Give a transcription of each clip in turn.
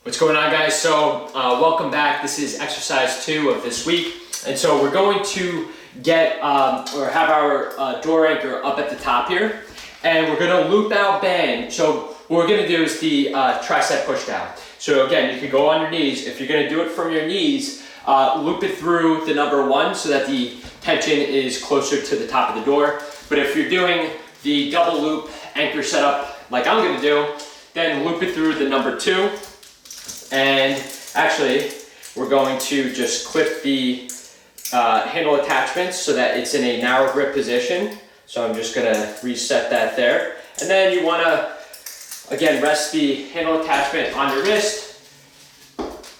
What's going on, guys? So welcome back. This is exercise 2 of this week. And so we're going to get or have our door anchor up at the top here. And we're gonna loop out band. So what we're gonna do is the tricep pushdown. So again, you can go on your knees. If you're gonna do it from your knees, loop it through the number 1 so that the tension is closer to the top of the door. But if you're doing the double loop anchor setup like I'm gonna do, then loop it through the number 2. And actually, we're going to just clip the handle attachments so that it's in a narrow grip position. So I'm just gonna reset that there. And then you wanna, again, rest the handle attachment on your wrist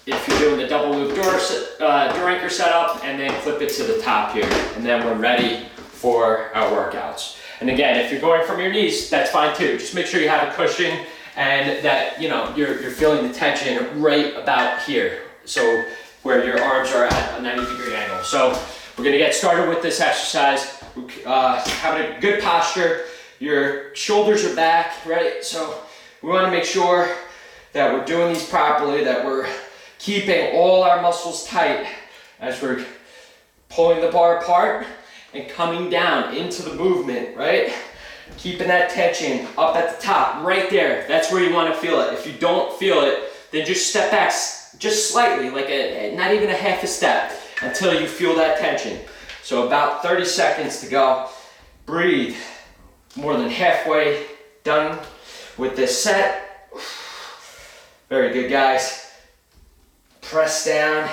if you're doing the double loop door anchor setup, and then clip it to the top here. And then we're ready for our workouts. And again, if you're going from your knees, that's fine too. Just make sure you have a cushion and that you're feeling the tension right about here. So where your arms are at a 90-degree angle. So we're gonna get started with this exercise. Having a good posture, your shoulders are back, right? So we wanna make sure that we're doing these properly, that we're keeping all our muscles tight as we're pulling the bar apart and coming down into the movement, right? Keeping that tension up at the top, right there. That's where you want to feel it. If you don't feel it, then just step back just slightly, like not even a half a step, until you feel that tension. So about 30 seconds to go. Breathe. More than halfway done with this set. Very good, guys. Press down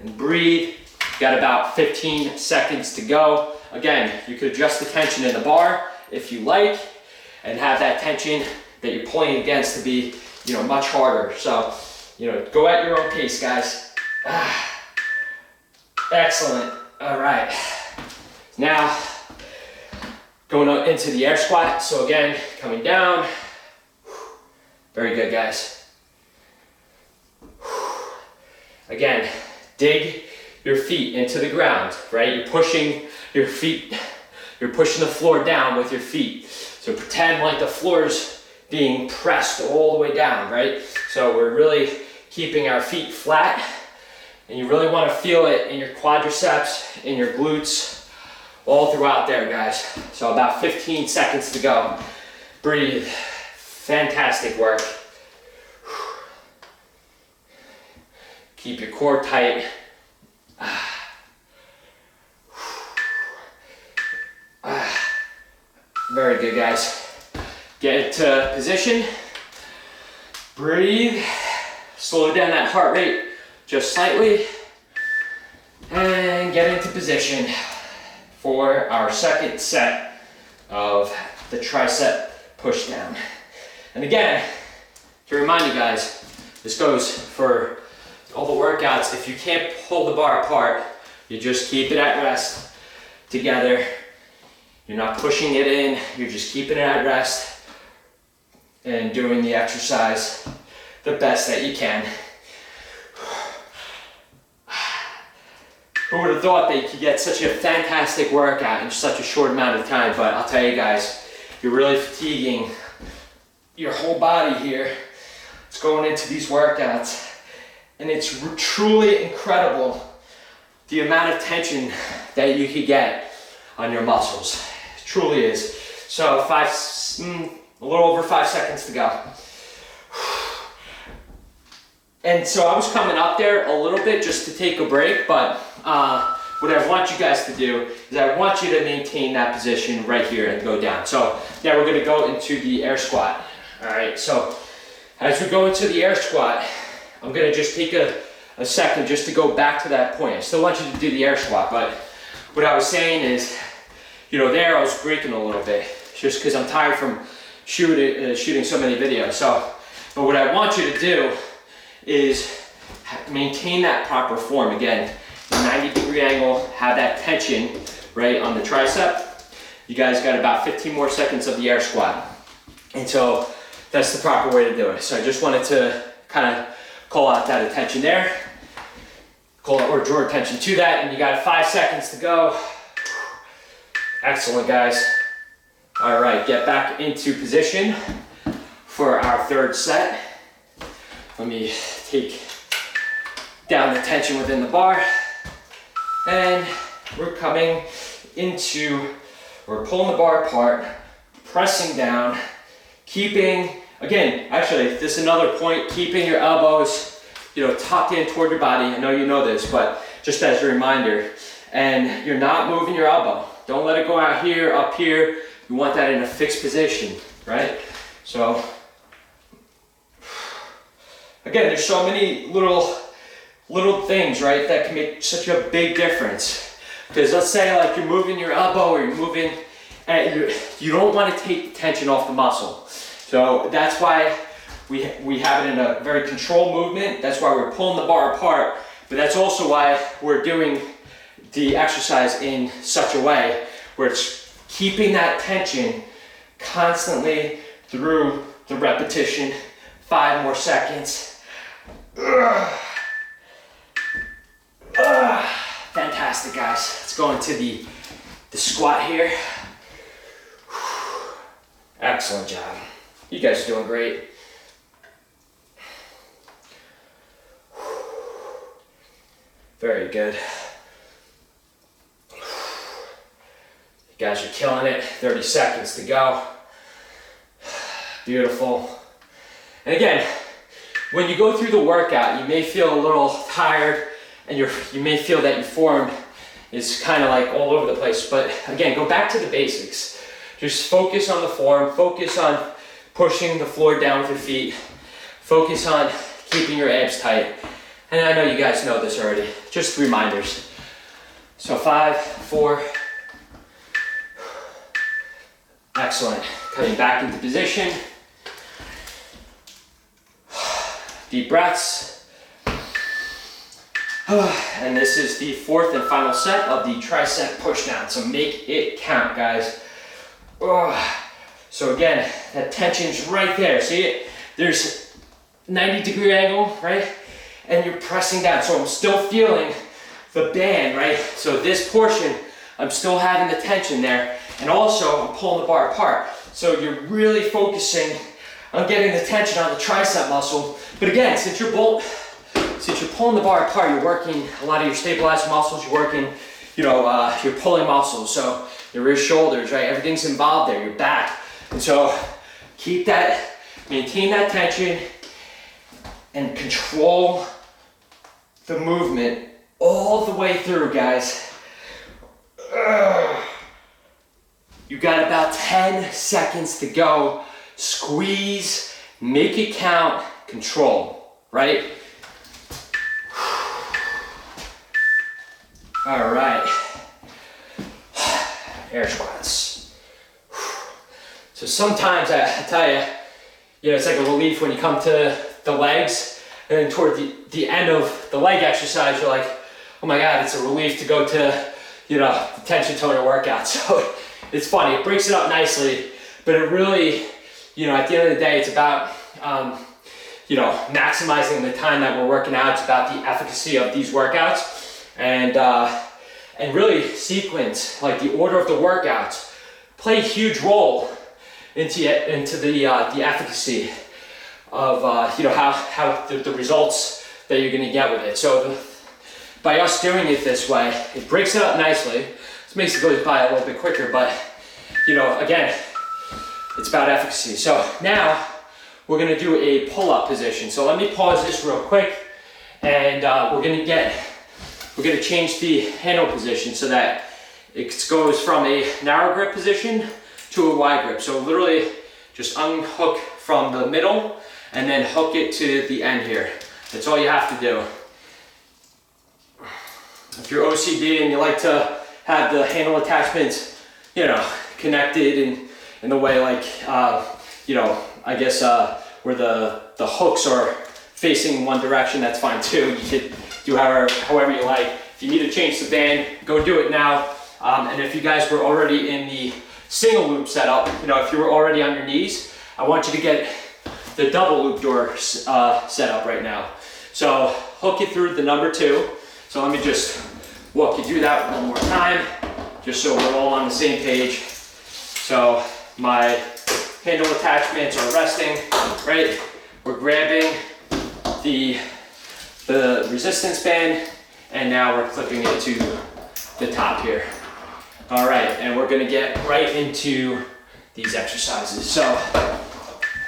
and breathe. Got about 15 seconds to go. Again, you could adjust the tension in the bar if you like, and have that tension that you're pulling against to be, much harder. So, go at your own pace, guys. Excellent. All right. Now, going into the air squat. So again, coming down. Very good, guys. Again, dig your feet into the ground, right? You're pushing your feet. You're pushing the floor down with your feet. So pretend like the floor's being pressed all the way down, right? So we're really keeping our feet flat, and you really want to feel it in your quadriceps, in your glutes, all throughout there, guys. So about 15 seconds to go. Breathe. Fantastic work. Keep your core tight. Very good, guys. Get into position. Breathe. Slow down that heart rate just slightly. And get into position for our second set of the tricep pushdown. And again, to remind you guys, this goes for all the workouts. If you can't pull the bar apart, you just keep it at rest together. You're not pushing it in, you're just keeping it at rest and doing the exercise the best that you can. Who would have thought that you could get such a fantastic workout in such a short amount of time? But I'll tell you guys, you're really fatiguing your whole body here. It's going into these workouts, and it's truly incredible the amount of tension that you could get on your muscles. Truly is. So a little over 5 seconds to go. And so I was coming up there a little bit just to take a break, but what I want you guys to do is I want you to maintain that position right here and go down. So now we're gonna go into the air squat. All right, so as we go into the air squat, I'm gonna just take a second just to go back to that point. I still want you to do the air squat, but what I was saying is, there I was breaking a little bit, just because I'm tired from shooting so many videos. But what I want you to do is maintain that proper form. Again, 90-degree angle, have that tension right on the tricep. You guys got about 15 more seconds of the air squat. And so that's the proper way to do it. So I just wanted to kind of call out that attention there. Or draw attention to that, and you got 5 seconds to go. Excellent, guys. All right, get back into position for our third set. Let me take down the tension within the bar. And we're coming into, we're pulling the bar apart, pressing down, keeping, again, actually, this is another point, keeping your elbows, tucked in toward your body. I know you know this, but just as a reminder. And you're not moving your elbow. Don't let it go out here, up here. You want that in a fixed position, right? So, again, there's so many little things, right, that can make such a big difference. Because let's say like you're moving your elbow or you're moving, and you don't want to take tension off the muscle. So that's why we have it in a very controlled movement. That's why we're pulling the bar apart. But that's also why we're doing the exercise in such a way where it's keeping that tension constantly through the repetition. 5 more seconds. Fantastic, guys. Let's go into the squat here. Excellent job. You guys are doing great. Very good. You guys are killing it. 30 seconds to go. Beautiful. And again, when you go through the workout, you may feel a little tired and you may feel that your form is kind of like all over the place. But again, go back to the basics. Just focus on the form, focus on pushing the floor down with your feet, focus on keeping your abs tight. And I know you guys know this already, just reminders. So 5, 4, excellent. Coming back into position. Deep breaths. And this is the 4th and final set of the tricep pushdown. So make it count, guys. So again, that tension's right there. See it? There's 90-degree angle, right? And you're pressing down. So I'm still feeling the band, right? So this portion, I'm still having the tension there. And also, I'm pulling the bar apart. So you're really focusing on getting the tension on the tricep muscle. But again, since you're pulling the bar apart, you're working a lot of your stabilizing muscles. You're working, you're pulling muscles. So your wrist, shoulders, right? Everything's involved there. Your back. And so keep that, maintain that tension, and control the movement all the way through, guys. You got about 10 seconds to go. Squeeze, make it count, control, right? All right. Air squats. So sometimes I tell you, it's like a relief when you come to the legs, and then toward the end of the leg exercise, you're like, oh my God, it's a relief to go to, the tension toner workout. So it's funny, it breaks it up nicely, but it really, at the end of the day, it's about, maximizing the time that we're working out. It's about the efficacy of these workouts, and really sequence, like the order of the workouts, play a huge role into the efficacy of, how the results that you're gonna get with it. So by us doing it this way, it breaks it up nicely. This makes it go by a little bit quicker, but again, it's about efficacy. So now we're gonna do a pull-up position. So let me pause this real quick, and we're gonna change the handle position so that it goes from a narrow grip position to a wide grip. So literally just unhook from the middle and then hook it to the end here. That's all you have to do. If you're OCD and you like to have the handle attachments, connected in the way like, I guess where the hooks are facing one direction, that's fine too. You could do however you like. If you need to change the band, go do it now. And if you guys were already in the single loop setup, if you were already on your knees, I want you to get the double loop door set up right now. So hook it through the number 2. So let me just walk you through that one more time, just so we're all on the same page. So my handle attachments are resting, right? We're grabbing the the resistance band, and now we're clipping it to the top here. All right, and we're gonna get right into these exercises. So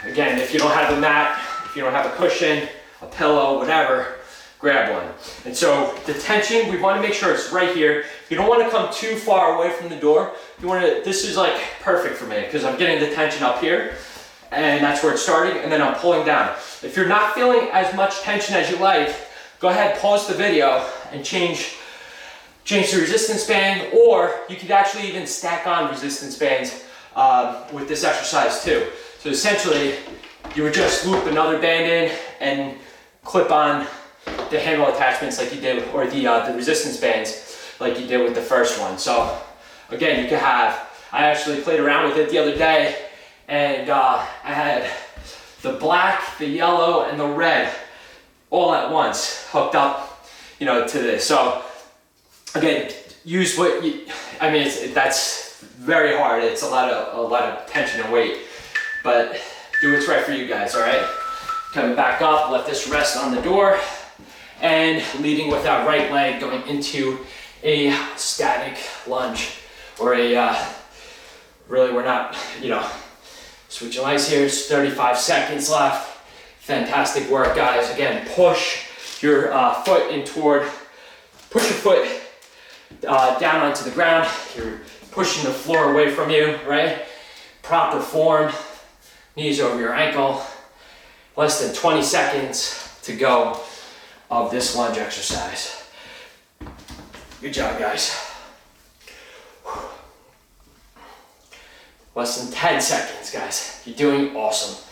again, if you don't have a mat, if you don't have a cushion, a pillow, whatever, grab one. And so the tension, we want to make sure it's right here. You don't want to come too far away from the door. You want to, this is like perfect for me because I'm getting the tension up here and that's where it's starting, and then I'm pulling down. If you're not feeling as much tension as you like, go ahead, pause the video and change the resistance band, or you could actually even stack on resistance bands with this exercise too. So essentially, you would just loop another band in and clip on the handle attachments like you did, or the resistance bands like you did with the first one. So again, you could have, I actually played around with it the other day, and I had the black, the yellow, and the red all at once hooked up, you know, to this. So again, use what you, I mean, that's very hard. It's a lot of tension and weight, but do what's right for you guys, all right? Coming back up, let this rest on the door, and leading with our right leg going into a static lunge, or a, really we're not, you know, switching legs here. It's 35 seconds left. Fantastic work, guys. Again, push your foot in toward, push your foot down onto the ground. You're pushing the floor away from you, right? Proper form, knees over your ankle. Less than 20 seconds to go of this lunge exercise. Good job, guys. Less than 10 seconds, guys. You're doing awesome.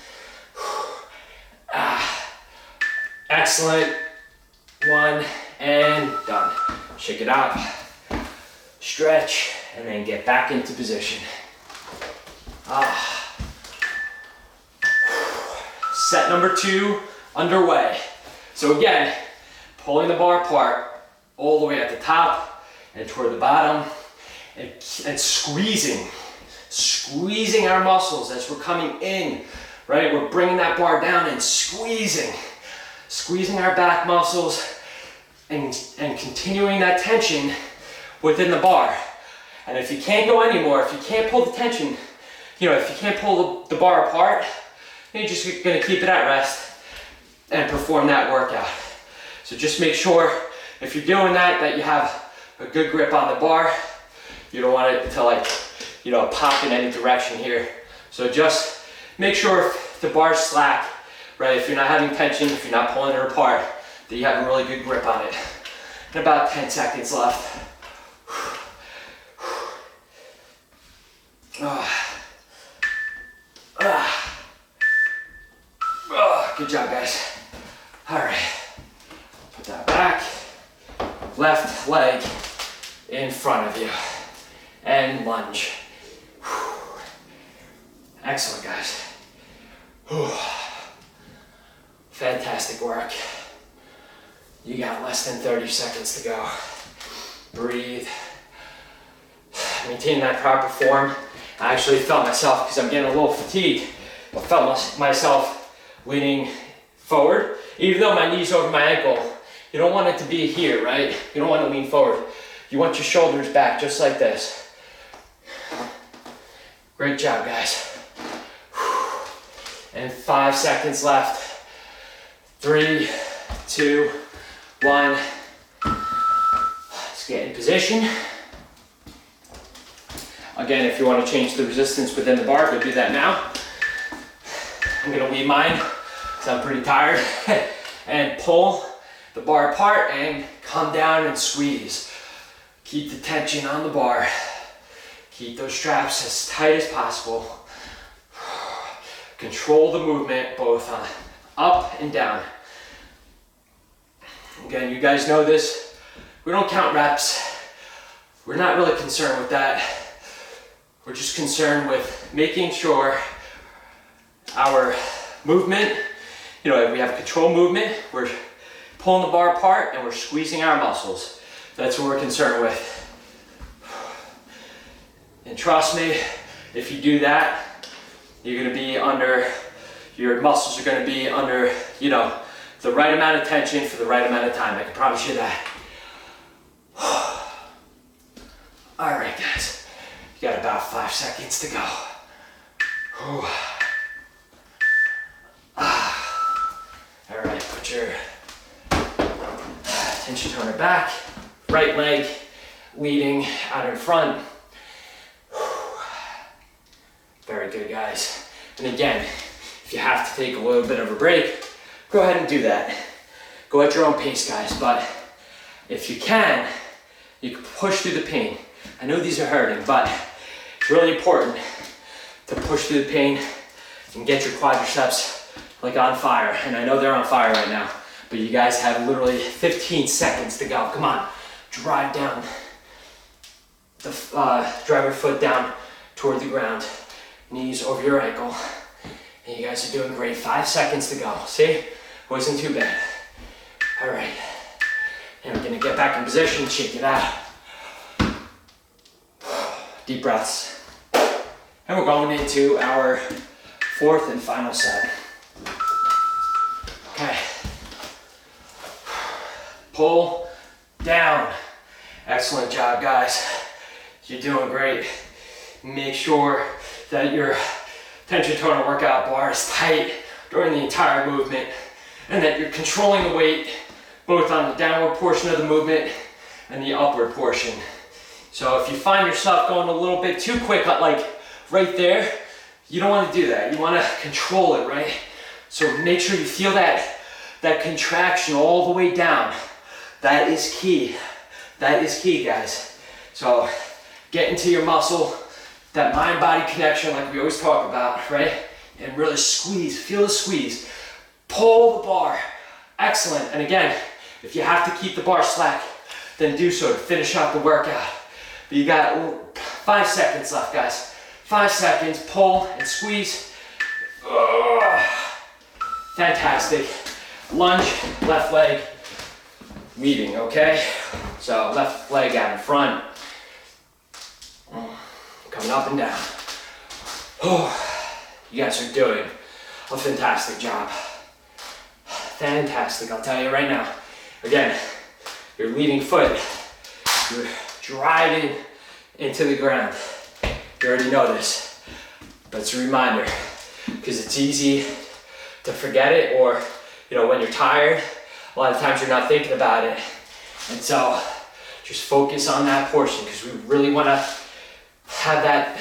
Excellent. One and done. Shake it out, stretch, and then get back into position. Set number 2 underway. So again, pulling the bar apart all the way at the top and toward the bottom, and squeezing our muscles as we're coming in, right? We're bringing that bar down and squeezing our back muscles and continuing that tension within the bar. And if you can't go anymore, if you can't pull the tension, you know, if you can't pull the bar apart, you're just gonna keep it at rest and perform that workout. So just make sure, if you're doing that, that you have a good grip on the bar. You don't want it to, like, you know, pop in any direction here. So just make sure if the bar's slack, right? If you're not having tension, if you're not pulling it apart, that you have a really good grip on it. And about 10 seconds left. Good job, guys. All right, put that back. Left leg in front of you and lunge. Excellent, guys. Fantastic work. You got less than 30 seconds to go. Breathe. Maintain that proper form. I actually felt myself, because I'm getting a little fatigued, I felt myself leaning forward. Even though my knee's over my ankle, you don't want it to be here, right? You don't want to lean forward. You want your shoulders back, just like this. Great job, guys. And 5 seconds left. 3, 2, 1. Let's get in position. Again, if you want to change the resistance within the bar, go do that now. I'm gonna leave mine, because I'm pretty tired, and pull the bar apart and come down and squeeze. Keep the tension on the bar. Keep those straps as tight as possible. Control the movement both on up and down. Again, you guys know this. We don't count reps. We're not really concerned with that. We're just concerned with making sure our movement, you know, if we have control movement, we're pulling the bar apart and we're squeezing our muscles. That's what we're concerned with. And trust me, if you do that, you're gonna be under, your muscles are gonna be under, you know, the right amount of tension for the right amount of time. I can promise you that. All right, guys, you got about 5 seconds to go. All right, put your tension toner back, right leg leading out in front. Very good, guys. And again, if you have to take a little bit of a break, go ahead and do that. Go at your own pace, guys, but if you can push through the pain. I know these are hurting, but it's really important to push through the pain and get your quadriceps like on fire. And I know they're on fire right now, but you guys have literally 15 seconds to go. Come on, drive down, drive your foot down toward the ground, knees over your ankle. And you guys are doing great. 5 seconds to go. See, wasn't too bad. All right, and we're gonna get back in position, shake it out. Deep breaths. And we're going into our 4th and final set. Okay. Pull down. Excellent job, guys. You're doing great. Make sure that your tension toner workout bar is tight during the entire movement and that you're controlling the weight both on the downward portion of the movement and the upward portion. So if you find yourself going a little bit too quick, like right there, you don't want to do that. You want to control it, right? So make sure you feel that contraction all the way down. That is key. That is key, guys. So get into your muscle, that mind-body connection like we always talk about, right? And really squeeze, feel the squeeze. Pull the bar. Excellent. And again, if you have to keep the bar slack, then do so to finish out the workout. But you got 5 seconds left, guys. 5 seconds, pull and squeeze. Fantastic. Lunge, left leg leading, okay? So left leg out in front. Coming up and down. You guys are doing a fantastic job. Fantastic, I'll tell you right now. Again, your leading foot, you're driving into the ground. You already know this, but it's a reminder because it's easy to forget it, or when you're tired, a lot of times you're not thinking about it. And so just focus on that portion because we really want to have that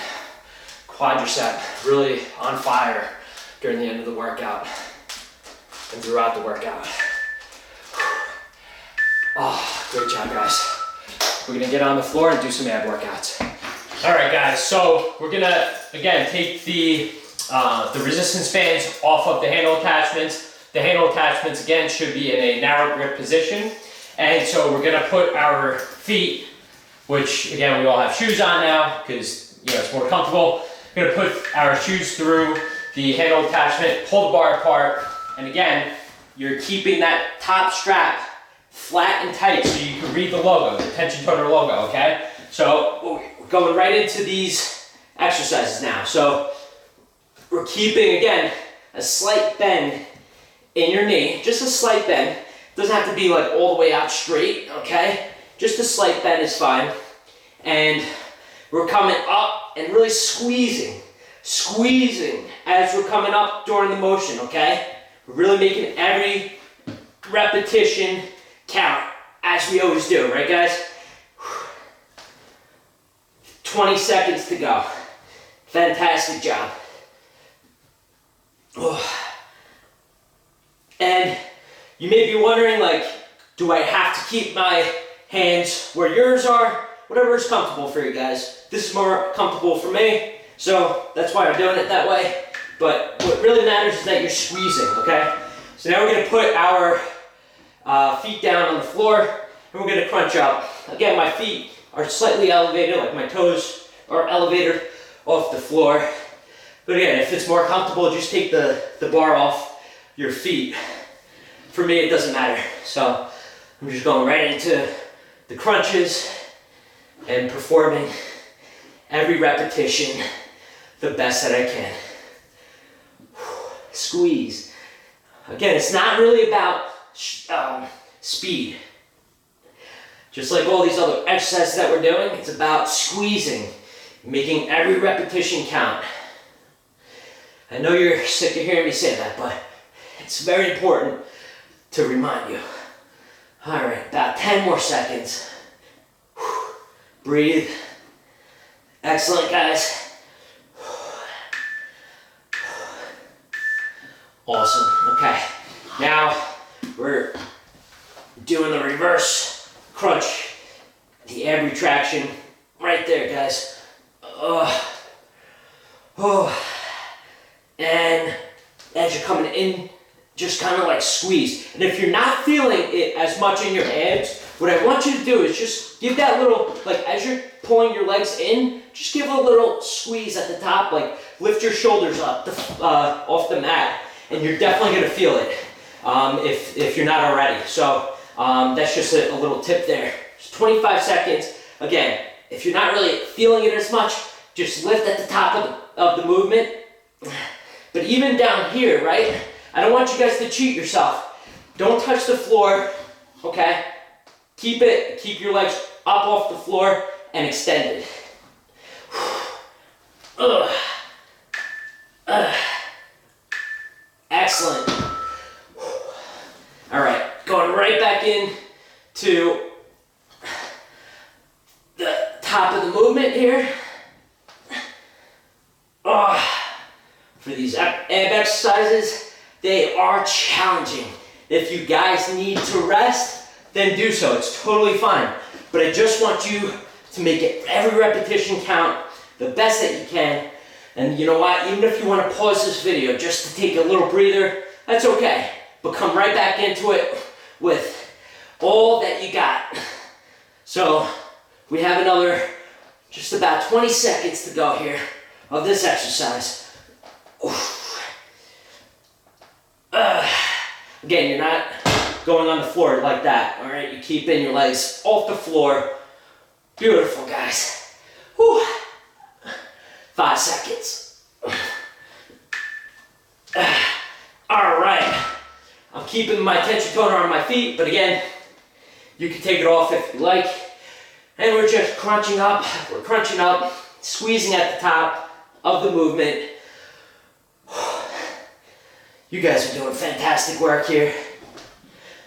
quadricep really on fire during the end of the workout and throughout the workout. Oh, great job, guys. We're gonna get on the floor and do some ab workouts. All right, guys, so we're gonna, again, take the resistance bands off of the handle attachments. The handle attachments, again, should be in a narrow grip position. And so we're gonna put our feet, which, again, we all have shoes on now because, it's more comfortable. We're gonna put our shoes through the handle attachment, pull the bar apart, and again, you're keeping that top strap flat and tight so you can read the logo, the tension toner logo, okay? So we're going right into these exercises now. So we're keeping, again, a slight bend in your knee, just a slight bend. Doesn't have to be like all the way out straight, okay? Just a slight bend is fine. And we're coming up and really squeezing as we're coming up during the motion, okay? We're really making every repetition count, as we always do, right, guys? 20 seconds to go. Fantastic job. And you may be wondering, do I have to keep my hands where yours are? Whatever is comfortable for you guys. This is more comfortable for me, so that's why I'm doing it that way. But what really matters is that you're squeezing, okay? So now we're gonna put our feet down on the floor, and we're gonna crunch up. Again, my feet are slightly elevated, like my toes are elevated off the floor. But again, if it's more comfortable, just take the bar off your feet. For me, it doesn't matter. So I'm just going right into the crunches and performing every repetition the best that I can. Squeeze. Again, it's not really about speed. Just like all these other exercises that we're doing, it's about squeezing, making every repetition count. I know you're sick of hearing me say that, but it's very important to remind you. All right, about 10 more seconds. Breathe. Excellent, guys. Awesome. Okay, now we're doing the reverse crunch, the ab retraction, right there, guys. And as you're coming in, just kind of like squeeze. And if you're not feeling it as much in your abs, what I want you to do is just give that little, like as you're pulling your legs in, just give a little squeeze at the top, like lift your shoulders up off the mat, and you're definitely gonna feel it if you're not already. So that's just a little tip there. Just 25 seconds. Again, if you're not really feeling it as much, just lift at the top of the movement. But even down here, right? I don't want you guys to cheat yourself. Don't touch the floor, okay? Keep your legs up off the floor and extended. Excellent. All right, going right back in to the top of the movement here. For these ab exercises, they are challenging. If you guys need to rest, then do so. It's totally fine. But I just want you to make it every repetition count the best that you can. And you know what? Even if you want to pause this video just to take a little breather, that's okay. But come right back into it with all that you got. So we have another just about 20 seconds to go here of this exercise. Again, you're not going on the floor like that, all right? You keep in your legs off the floor. Beautiful, guys. Whew. 5 seconds. All right. I'm keeping my tension toner on my feet, but again, you can take it off if you like. And we're just crunching up. We're crunching up, squeezing at the top of the movement. You guys are doing fantastic work here.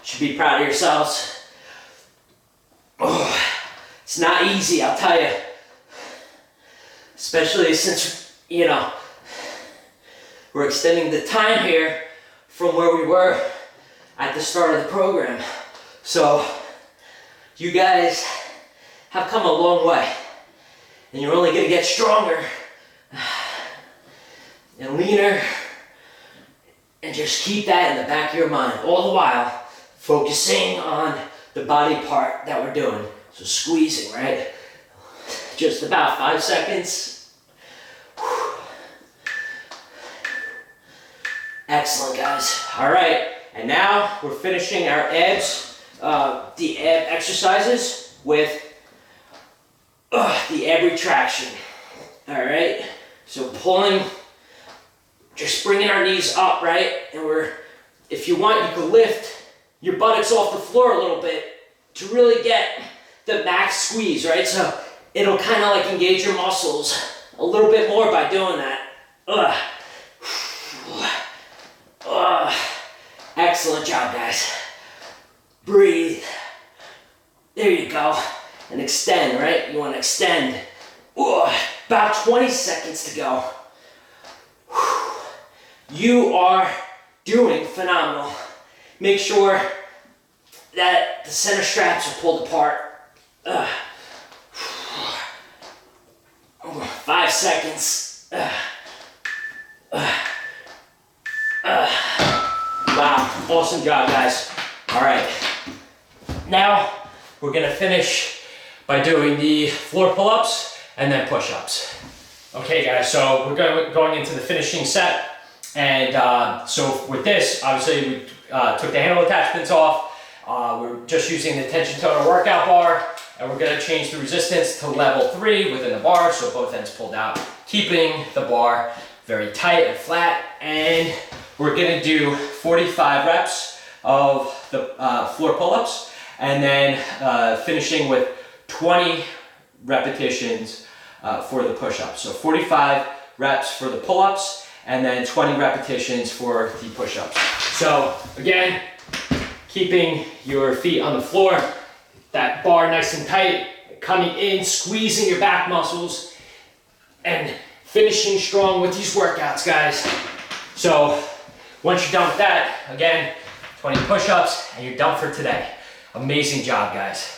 Should be proud of yourselves. It's not easy, I'll tell you. Especially since, you know, we're extending the time here from where we were at the start of the program. So, you guys have come a long way. And you're only gonna get stronger and leaner. And just keep that in the back of your mind, all the while focusing on the body part that we're doing. So squeezing, right? Just about 5 seconds. Excellent, guys. All right, and now we're finishing our abs, the ab exercises with the ab retraction. All right, so pulling, just bringing our knees up, right? And if you want, you can lift your buttocks off the floor a little bit to really get the max squeeze, right? So it'll kind of like engage your muscles a little bit more by doing that. Excellent job, guys. Breathe. There you go. And extend, right? You want to extend. About 20 seconds to go. You are doing phenomenal. Make sure that the center straps are pulled apart. 5 seconds. Wow, awesome job, guys. All right, now we're gonna finish by doing the floor pull-ups and then push-ups. Okay, guys, so we're going into the finishing set. And so with this, obviously we took the handle attachments off. We're just using the tension toner workout bar, and we're gonna change the resistance to level 3 within the bar, so both ends pulled out, keeping the bar very tight and flat. And we're gonna do 45 reps of the floor pull-ups, and then finishing with 20 repetitions for the push-ups. So 45 reps for the pull-ups, and then 20 repetitions for the push-ups. So again, keeping your feet on the floor, that bar nice and tight, coming in, squeezing your back muscles, and finishing strong with these workouts, guys. So once you're done with that, again, 20 push-ups, and you're done for today. Amazing job, guys.